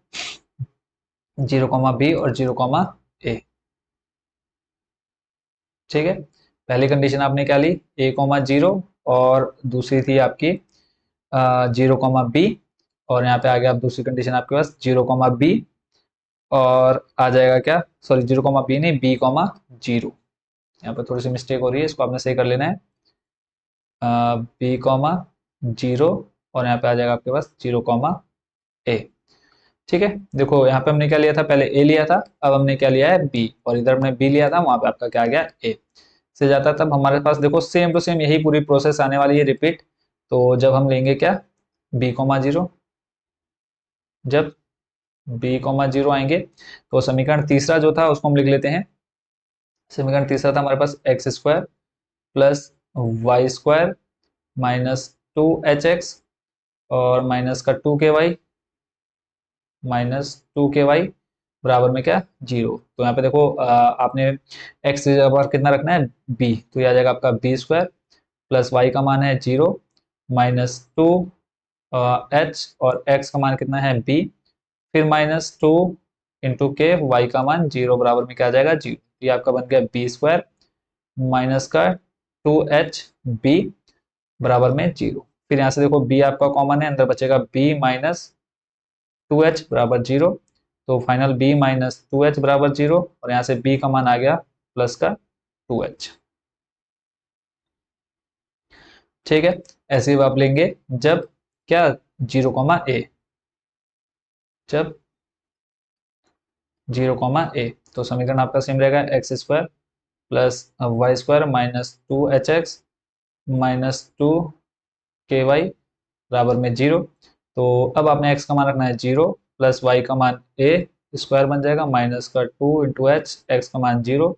0,b और 0,a। ठीक है, पहली कंडीशन आपने क्या ली a,0 और दूसरी थी आपकी 0,b और यहाँ पे आ गया आप दूसरी कंडीशन आपके पास 0,b और आ जाएगा क्या, सॉरी 0,b नहीं b,0। यहाँ पे थोड़ी सी मिस्टेक हो रही है, इसको आपने सही कर लेना है, b,0 और यहाँ पे आ जाएगा आपके पास 0,a। ठीक है, देखो यहाँ पे हमने क्या लिया था, पहले a लिया था, अब हमने क्या लिया है b और इधर हमने b लिया था, वहां पे आपका क्या आ गया a से जाता है। तब हमारे पास देखो सेम टू सेम यही पूरी प्रोसेस आने वाली है रिपीट। तो जब हम लेंगे क्या b,0, जब b,0 आएंगे तो समीकरण तीसरा जो था उसको हम लिख लेते हैं। समीकरण तीसरा था हमारे पास X square plus Y square minus 2hx और माइनस का 2ky बराबर में क्या 0। तो यहाँ पे देखो आपने x की जगह पर कितना रखना है b, तो यह आ जाएगा आपका b स्क्वायर प्लस y का मान है 0 माइनस 2h और x का मान कितना है b, फिर माइनस 2 इंटू के वाई का मान 0 बराबर में क्या आ जाएगा 0। ये आपका बन गया b स्क्वायर माइनस का 2hb बराबर में 0। फिर यहाँ से देखो b आपका कॉमन है, अंदर बचेगा b माइनस 2h बराबर 0। तो फाइनल b माइनस 2h बराबर 0 और यहाँ से b का मान आ गया प्लस का 2h। ठीक है, ऐसे ही आप लेंगे जब क्या 0,a, जब 0,a। तो समीकरण आपका सेम रहेगा x square plus Y square minus 2hx minus 2ky बराबर में 0। तो अब आपने x का मान रखना है 0 प्लस वाई का मान ए स्क्वायर बन जाएगा, माइनस का 2 इंटू एच, एक्स का मान 0,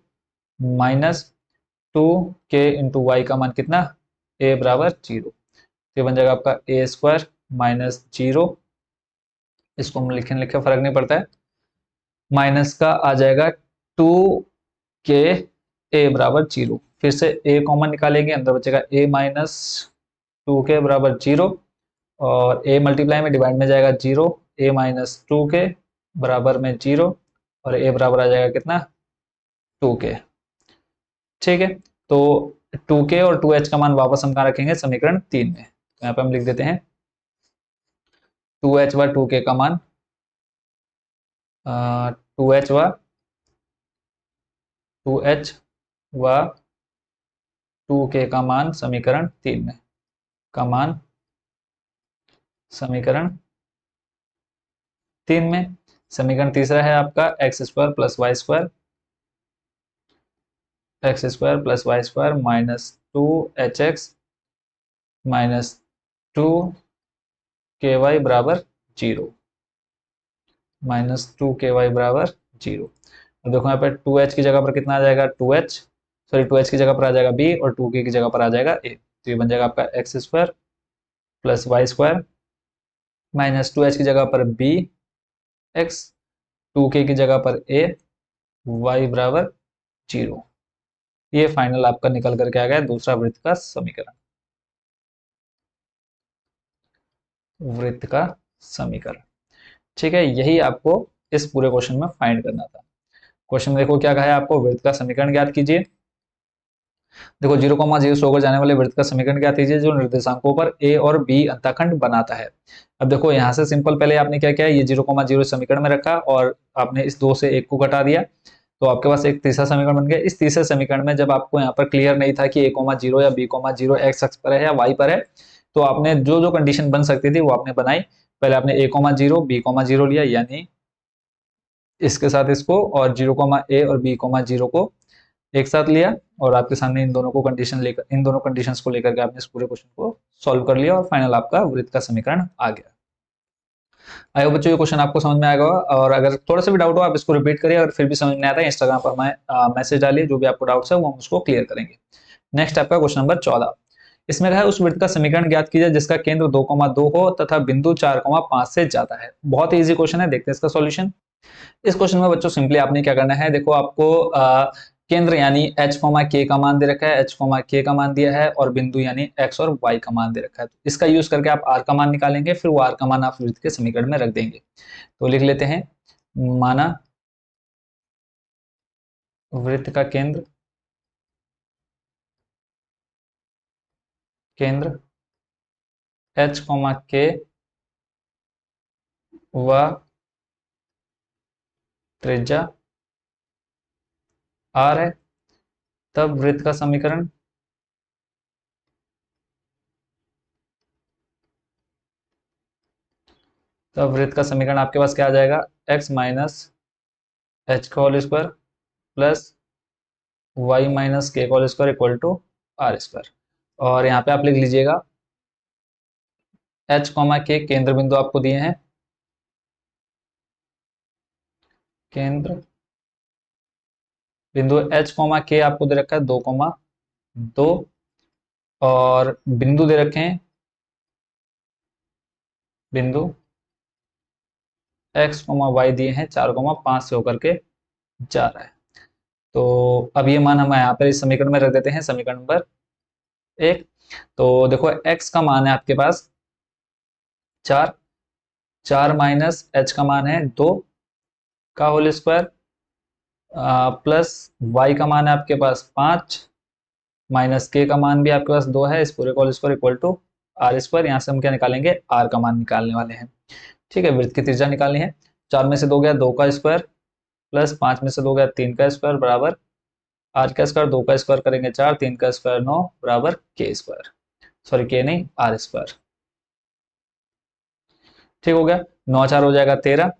माइनस 2k इंटू वाई का मान कितना, ए बराबर 0। ये बन जाएगा आपका ए स्क्वायर माइनस 0, इसको हम लिखे लिखे फर्क नहीं पड़ता है, माइनस का आ जाएगा 2k ए बराबर 0। फिर से ए कॉमन निकालेंगे, अंदर बचेगा ए माइनस 2k बराबर 0, और a मल्टीप्लाई में डिवाइड में जाएगा 0, a माइनस 2k बराबर में 0, और a बराबर आ जाएगा कितना, 2k। ठीक है, तो 2k और 2h का मान वापस हम कहाँ रखेंगे, समीकरण 3 में। तो यहाँ पे हम लिख देते हैं 2h व 2k का मान, 2h व 2k का मान समीकरण 3 में, का मान समीकरण 3 में। समीकरण तीसरा है आपका x square plus Y square, x square plus Y square minus 2hx minus 2ky बराबर 0, माइनस 2ky बराबर 0। अब देखो यहाँ पे 2h की जगह पर कितना आ जाएगा, 2h की जगह पर आ जाएगा b, और 2k की जगह पर आ जाएगा a। तो ये बन जाएगा आपका x square plus Y square minus 2h की जगह पर b x, 2k की जगह पर a, y बराबर 0। ये फाइनल आपका निकल करके आ गया दूसरा वृत्त का समीकरण, वृत्त का समीकरण। ठीक है, यही आपको इस पूरे क्वेश्चन में फाइंड करना था। क्वेश्चन में देखो क्या कहा है आपको, वृत्त का समीकरण ज्ञात कीजिए। देखो 0,0 से होकर जाने वाले वृत्त का समीकरण ज्ञात कीजिए जो निर्देशांकों पर a और b अंतःखंड बनाता है। अब देखो यहाँ से सिंपल, पहले आपने क्या किया, ये 0,0 समीकरण में रखा और आपने इस 2 से 1 को घटा दिया, तो आपके पास एक तीसरा समीकरण बन गया। इस तीसरे समीकरण में जब आपको यहाँ पर क्लियर नहीं था कि a,0 या b,0 एक्स अक्ष पर है या y पर है, तो आपने जो जो कंडीशन बन सकती थी वो आपने बनाई। पहले आपने a,0 b,0 लिया, यानी इसके साथ इसको, और 0,a और b,0 को एक साथ लिया, और आपके सामने इन दोनों को कंडीशन लेकर, इन दोनों कंडीशंस को लेकर के आपने इस पूरे क्वेश्चन को सॉल्व कर लिया, और फाइनल आपका वृत्त का समीकरण आ गया। आई होप बच्चों ये क्वेश्चन आपको समझ में आएगा, और अगर थोड़ा सा भी डाउट हो आप इसको रिपीट करिए, अगर फिर भी समझ में आता है इंस्टाग्राम पर हमें मैसेज डालिए, जो भी आपको डाउट्स है वो हम उसको क्लियर करेंगे। नेक्स्ट आपका क्वेश्चन नंबर 14, इसमें है उस वृत्त का समीकरण ज्ञात कीजिए जिसका केंद्र 2,2 हो तथा बिंदु 4,5 से ज्यादा है। बहुत ही इजी क्वेश्चन है, देखते हैं इसका सॉल्यूशन। इस क्वेश्चन में बच्चों सिंपली आपने क्या करना है, देखो आपको केंद्र यानी h, k का मान दे रखा है, h, k का मान दिया है, और बिंदु यानी x और y का मान दे रखा है। तो इसका यूज करके आप r का मान निकालेंगे, फिर वो r का मान आप वृत्त के समीकरण में रख देंगे। तो लिख लेते हैं, माना वृत्त का केंद्र h, k व त्रिज्या r है, तब वृत्त का समीकरण आपके पास क्या आ जाएगा, x माइनस एच का whole square plus y minus k का whole square equal to r square. और यहाँ पे आप लिख लीजिएगा h, k केंद्र बिंदु आपको दिए हैं, केंद्र बिंदु h, k आपको दे रखा है 2,2, और बिंदु दे रखे हैं, बिंदु x, y दिए हैं 4,5 से होकर के जा रहा है। तो अब ये मान हम यहाँ पर इस समीकरण में रख देते हैं, समीकरण नंबर 1। तो देखो x का मान है आपके पास 4 माइनस h का मान है 2 का होल स्क्वायर, प्लस y का मान है आपके पास 5, माइनस k का मान भी आपके पास 2 है, इस पूरे का whole square equal to r square. यहाँ से हम क्या निकालेंगे, r का मान निकालने वाले हैं। ठीक है, वृत्त की त्रिज्या निकालनी है। 4 में से 2 गया 2 का स्क्वायर, प्लस 5 में से 2 गया 3 का स्क्वायर, बराबर आर का स्क्वायर, 2 का स्क्वायर करेंगे 4, 3 का स्क्वायर 9, बराबर के स्क्वायर, सॉरी के नहीं आर स्क्वायर। ठीक हो गया, 9 4 हो जाएगा 13,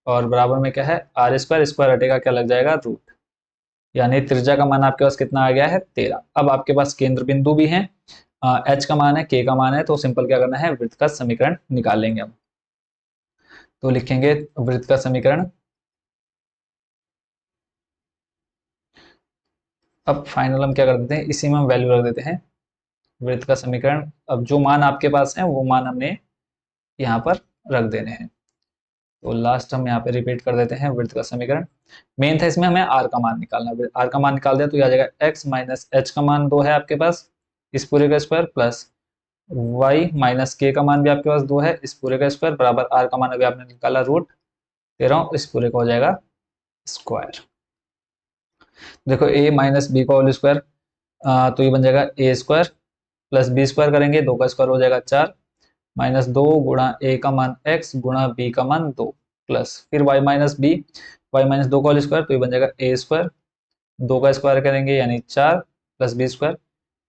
और बराबर में क्या है आर स्क्वायर, स्क्वायर हटेगा क्या लग जाएगा रूट, यानी त्रिज्या का मान आपके पास कितना आ गया है 13। अब आपके पास केंद्र बिंदु भी है, h का मान है, k का मान है, तो सिंपल क्या करना है, वृत्त का समीकरण निकाल लेंगे हम। तो लिखेंगे वृत्त का समीकरण। अब फाइनल हम क्या कर देते हैं, इसी में हम वैल्यू रख देते हैं वृत्त का समीकरण। अब जो मान आपके पास है वो मान हमने यहाँ पर रख देने हैं। तो लास्ट हम यहाँ पे रिपीट कर देते हैं वृत्त का समीकरण। मेन था इसमें हमें आर का मान निकालना, आर का मान निकाल दिया तो ये आ जाएगा एक्स माइनस एच का मान 2 है आपके पास, इस पूरे का square, plus y minus k का मान भी आपके पास 2 है, इस पूरे का स्क्वायर, बराबर आर का मान अभी आपने निकाला √13, इस पूरे का हो जाएगा स्क्वायर। देखो a माइनस बी का होल स्क्वायर, तो ये बन जाएगा A square plus B square, करेंगे 2 का स्क्वायर हो जाएगा 4, माइनस 2 गुणा ए का मान x गुणा बी का मान 2, प्लस फिर y minus b, y minus 2 का होल स्क्वायर, तो ये बन जाएगा ए स्क्वायर, 2 का स्क्वायर करेंगे यानी 4 plus B square,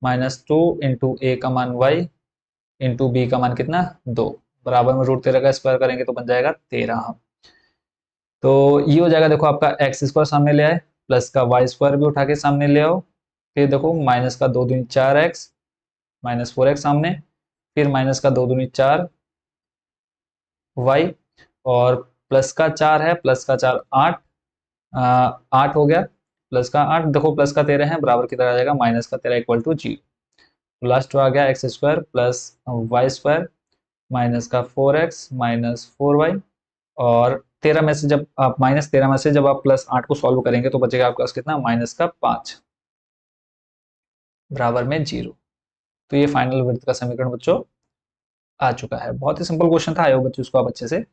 minus 2 into A का मान y इंटू बी का मान कितना 2, बराबर में √13 का स्क्वायर करेंगे तो बन जाएगा 13। तो ये हो जाएगा, देखो आपका एक्स स्क्वायर सामने ले आए, प्लस का वाई स्क्वायर भी उठा के सामने ले आओ, फिर देखो माइनस का 2 दूनी 4x माइनस 4x सामने, फिर माइनस का 2 दूनी 4y, और प्लस का 4 है, प्लस का 4 8, 8 हो गया, प्लस का 8, देखो प्लस का 13 है, बराबर किधर आ जाएगा माइनस का 13 इक्वल टू 0। लास्ट आ गया x square plus Y square minus का 4x माइनस 4y, और 13 में से जब आप -13 में से जब आप प्लस 8 को सॉल्व करेंगे तो बचेगा आपके पास कितना माइनस का 5 बराबर में 0। तो ये फाइनल वृत्त का समीकरण बच्चों आ चुका है। बहुत ही सिंपल क्वेश्चन था, आई होप बच्चों इसको आप अच्छे से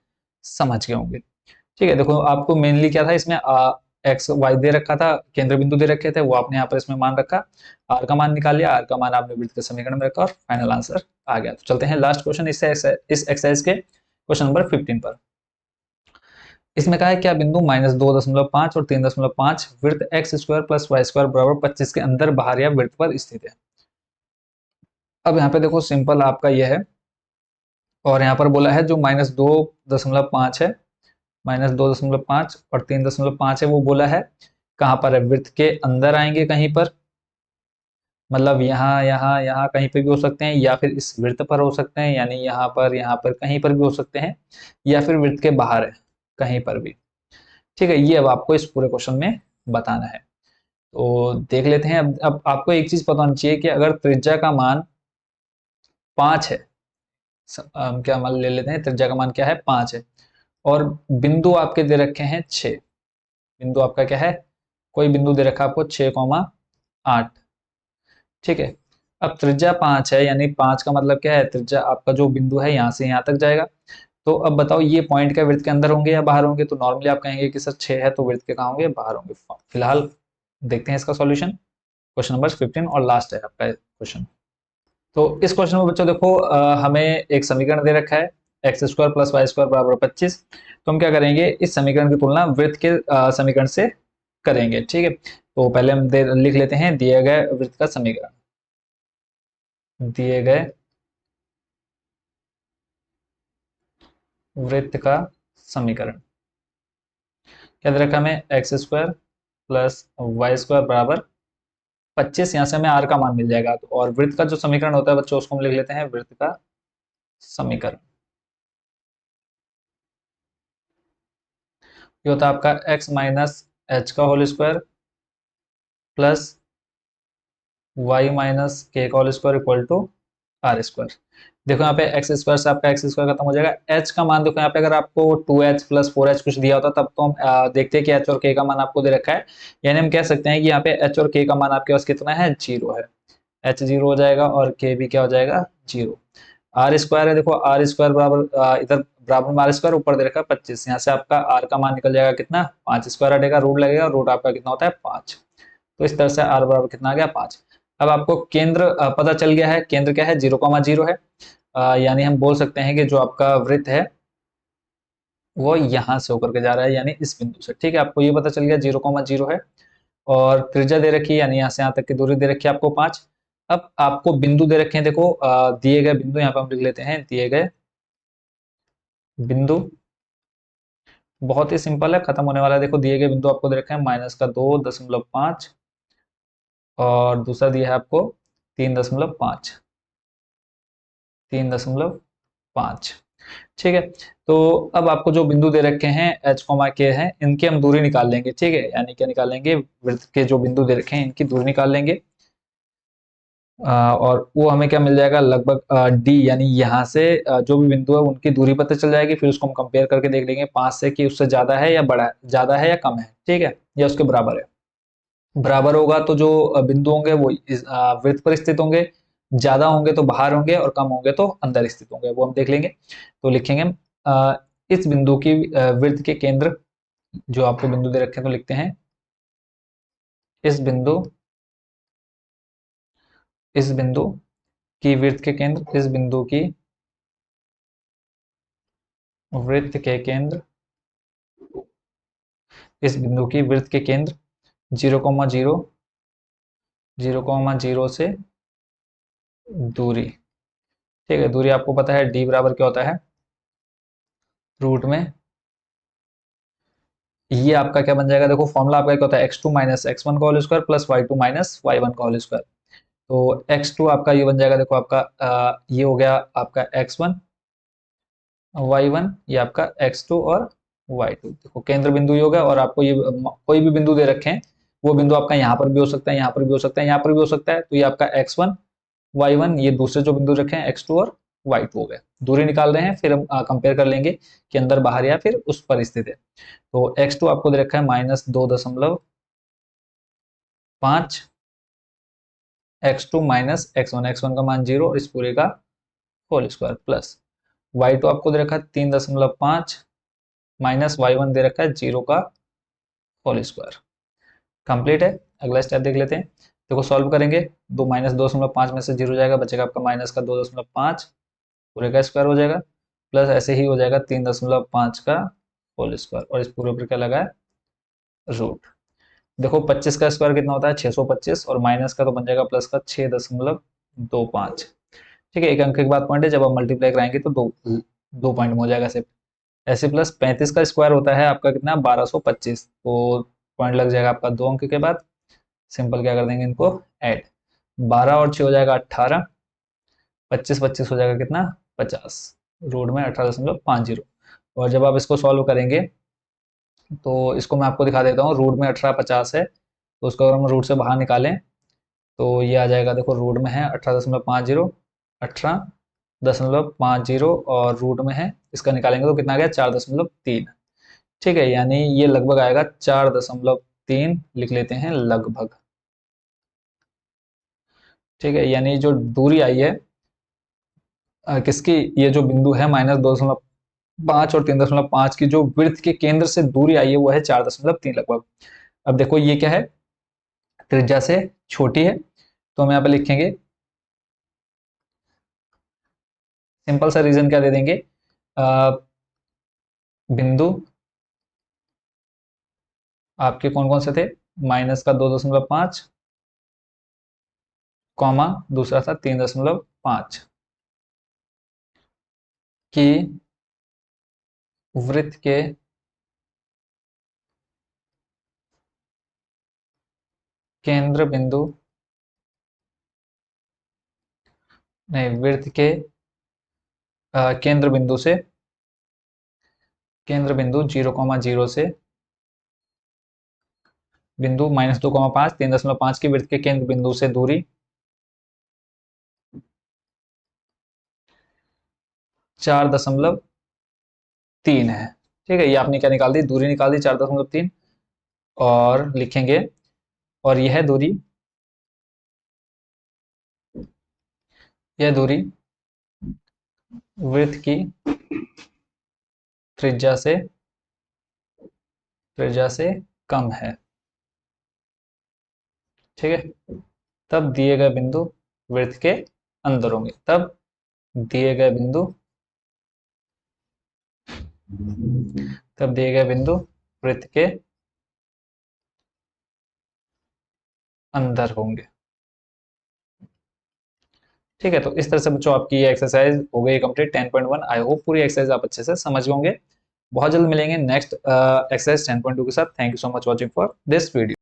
समझ गए होंगे। ठीक है, देखो आपको मेनली क्या था इसमें, एक्स वाई दे रखा था, केंद्र बिंदु दे रखे थे, वो आपने यहाँ पर इसमें मान रखा, आर का मान निकाल लिया, आर का मान आपने वृत्त के समीकरण में रखा और फाइनल आंसर आ गया। तो चलते हैं लास्ट क्वेश्चन इस एक्सरसाइज के क्वेश्चन नंबर 15 पर। इसमें कहा है क्या बिंदु -2.5 और 3.5 वृत्त x square plus Y square बराबर 25 के अंदर बाहर या वृत्त पर स्थित है। अब यहाँ पे देखो सिंपल आपका यह है, और यहाँ पर बोला है जो -2.5 है, -2.5 और 3.5 है, वो बोला है कहाँ पर है, वृत्त के अंदर आएंगे कहीं पर, मतलब यहाँ यहाँ यहाँ कहीं पर भी हो सकते हैं, या फिर इस वृत्त पर हो सकते हैं, यानी यहाँ पर कहीं पर भी हो सकते हैं, या फिर वृत्त के बाहर है कहीं पर भी। ठीक है, ये अब आपको इस पूरे क्वेश्चन में बताना है। तो देख लेते हैं। अब आपको एक चीज पता होनी चाहिए कि अगर त्रिज्या का मान 5 है, हम क्या मान ले लेते हैं, त्रिज्या का मान क्या है 5 है, और बिंदु आपके दे रखे हैं 6, बिंदु आपका क्या है, कोई बिंदु दे रखा है आपको 6,8। ठीक है, अब त्रिज्या 5 है, यानी 5 का मतलब क्या है, त्रिज्या आपका जो बिंदु है यहाँ से यहाँ तक जाएगा। तो अब बताओ ये पॉइंट क्या वृत्त के अंदर होंगे या बाहर होंगे, तो नॉर्मली आप कहेंगे कि सर 6 है तो वृत्त के कहाँ होंगे, बाहर होंगे। फिलहाल देखते हैं इसका सॉल्यूशन, क्वेश्चन नंबर 15 और लास्ट है आपका क्वेश्चन। तो इस क्वेश्चन में बच्चों देखो हमें एक समीकरण दे रखा है x square plus Y square बराबर 25। तो हम क्या करेंगे, इस समीकरण की तुलना वृत्त के समीकरण से करेंगे। ठीक है, तो पहले हम लिख लेते हैं दिए गए वृत्त का समीकरण, दिए गए वृत्त का समीकरण क्या दे रखा है हमें, x square plus Y square बराबर 25, यहाँ से हमें आर का मान मिल जाएगा। तो और वृत्त का जो समीकरण होता है बच्चों उसको हम लिख लेते हैं वृत्त का समीकरण। ये होता है आपका एक्स माइनस एच का whole square plus y minus k का whole square equal to r square. देखो यहाँ पे एक्स स्क्वायर से आपका एक्स स्क्वायर खत्म हो जाएगा, एच का मान देखो यहाँ पे अगर आपको 2h प्लस 4h कुछ दिया होता तब तो हम देखते हैं कि एच और के का मान आपको दे रखा है, यानी हम कह सकते हैं कि यहाँ पे एच और के का मान आपके पास कितना है, 0 है, एच 0 हो जाएगा और के भी क्या हो जाएगा 0। आर स्क्वायर है, देखो आर स्क्वायर बराबर इधर बराबर में आर स्क्वायर ऊपर दे रखा है 25, यहाँ से आपका आर का मान निकल जाएगा कितना 5, स्क्वायर हटेगा रूट लगेगा, रूट आपका कितना होता है 5। तो इस तरह से आर बराबर कितना आ गया 5। अब आपको केंद्र पता चल गया है, केंद्र क्या है 0,0 है, यानी हम बोल सकते हैं कि जो आपका वृत्त है वो यहाँ से होकर के जा रहा है, यानी इस बिंदु से। ठीक है, आपको ये पता चल गया 0,0 है, और त्रिज्या दे रखी है, यानी यहाँ से यहाँ तक की दूरी दे रखी है आपको 5। अब आपको बिंदु दे रखे हैं, देखो दिए गए बिंदु यहाँ पे हम लिख लेते हैं, दिए गए बिंदु बहुत ही सिंपल है, खत्म होने वाला है। देखो दिए गए बिंदु आपको दे रखे हैं -2.5 और दूसरा दिया है आपको 3.5, 3.5। ठीक है। तो अब आपको जो बिंदु दे रखे हैं h, k है, इनकी हम दूरी निकाल लेंगे। ठीक है, यानी क्या निकाल लेंगे, वृत्त के जो बिंदु दे रखे हैं इनकी दूरी निकाल लेंगे। और वो हमें क्या मिल जाएगा, लगभग d, यानी यहाँ से जो भी बिंदु है उनकी दूरी पता चल जाएगी। फिर उसको हम कंपेयर करके देख लेंगे 5 से कि उससे ज्यादा है या बड़ा है, ज्यादा है या कम है, ठीक है, या उसके बराबर है। बराबर होगा तो जो बिंदु होंगे वो इस वृत्त पर स्थित होंगे, ज्यादा होंगे तो बाहर होंगे, और कम होंगे तो अंदर स्थित होंगे, वो हम देख लेंगे। तो लिखेंगे हम इस बिंदु की वृत्त के केंद्र, जो आपको बिंदु दे रखे हैं तो लिखते हैं इस बिंदु इस बिंदु की वृत्त के केंद्र, इस बिंदु की वृत्त के केंद्र, इस बिंदु की वृत्त के केंद्र 0,0 0,0 से दूरी। ठीक है, दूरी आपको पता है d बराबर क्या होता है, रूट में, ये आपका क्या बन जाएगा, देखो फॉर्मूला आपका क्या होता है, x2 माइनस x1 का whole square plus y2 minus y1 का होल स्क्वायर। तो x2 आपका ये बन जाएगा, देखो आपका ये हो गया आपका x1, y1 ये आपका x2 और y2। देखो केंद्र बिंदु ये हो गया, और आपको ये कोई भी बिंदु दे रखे हैं, वो बिंदु आपका यहाँ पर भी हो सकता है, यहाँ पर भी हो सकता है, यहाँ पर भी हो सकता है। तो ये आपका x1 y1, ये दूसरे जो बिंदु रखे हैं x2 और y2 हो गए। दूरी निकाल रहे हैं, फिर हम कंपेयर कर लेंगे कि अंदर बाहर या फिर उस पर स्थित है। तो x2 आपको दे रखा है -2.5, x2 माइनस x1 का मान 0 और इस पूरे का होल स्क्वायर, प्लस y2 आपको दे रखा है 3.5 माइनस y1 दे रखा है 0 का होल स्क्वायर। कंप्लीट है। अगला स्टेप देख लेते हैं। देखो सॉल्व करेंगे, 2 में से 0 जाएगा, बचेगा आपका माइनस का 2.5, पूरे का स्क्वायर हो जाएगा, प्लस ऐसे ही हो जाएगा 3.5 का होल स्क्वायर, और इस पूरे पर क्या लगा है, रूट। देखो 25 का स्क्वायर कितना होता है, 625, और माइनस का तो बन जाएगा प्लस का 6.25। ठीक है, एक अंक के बाद पॉइंट है, जब आप मल्टीप्लाई कराएंगे तो दो पॉइंट में हो जाएगा सिर्फ। ऐसे प्लस 35 का स्क्वायर होता है आपका कितना, 1225, तो पॉइंट लग जाएगा आपका 2 अंक के बाद। सिंपल क्या कर देंगे इनको ऐड, 12 और 6 हो जाएगा 18, 25 हो जाएगा कितना, 50, रूट में 18.50। और जब आप इसको सॉल्व करेंगे तो इसको मैं आपको दिखा देता हूँ, रूट में 1850 है, तो उसको अगर हम रूट से बाहर निकालें तो ये आ जाएगा, देखो रूट में है 18.50, 18.50, और रूट में है, इसका निकालेंगे तो कितना आ गया, 4.3। ठीक है, यानी ये लगभग आएगा 4.3, लिख लेते हैं लगभग। ठीक है, यानी जो दूरी आई है किसकी, ये जो बिंदु है -2.5 और 3.5 की जो वृत्त के केंद्र से दूरी आई है वो है 4.3 लगभग। अब देखो ये क्या है, त्रिज्या से छोटी है, तो हम यहाँ पे लिखेंगे, सिंपल सा रीजन क्या दे देंगे, बिंदु आपके कौन कौन से थे, माइनस का 2.5, कॉमा दूसरा था 3.5 की वृत्त के केंद्र बिंदु, नहीं वृत्त के केंद्र बिंदु से, केंद्र बिंदु 0,0 से बिंदु -2,5, 3.5 की वृत्त के केंद्र बिंदु से दूरी 4.3 है। ठीक है, ये आपने क्या निकाल दी, दूरी निकाल दी 4.3, और लिखेंगे, और यह दूरी वृत्त की त्रिज्या से कम है। ठीक है, तब दिए गए बिंदु वृत्त के अंदर होंगे, तब दिए गए बिंदु वृत्त के अंदर होंगे। ठीक है, तो इस तरह से बच्चों आपकी ये एक्सरसाइज हो गई कंप्लीट 10.1। आई होप पूरी एक्सरसाइज आप अच्छे से समझ गए होंगे। बहुत जल्द मिलेंगे नेक्स्ट एक्सरसाइज 10.2 के साथ। Thank you so much watching for this video.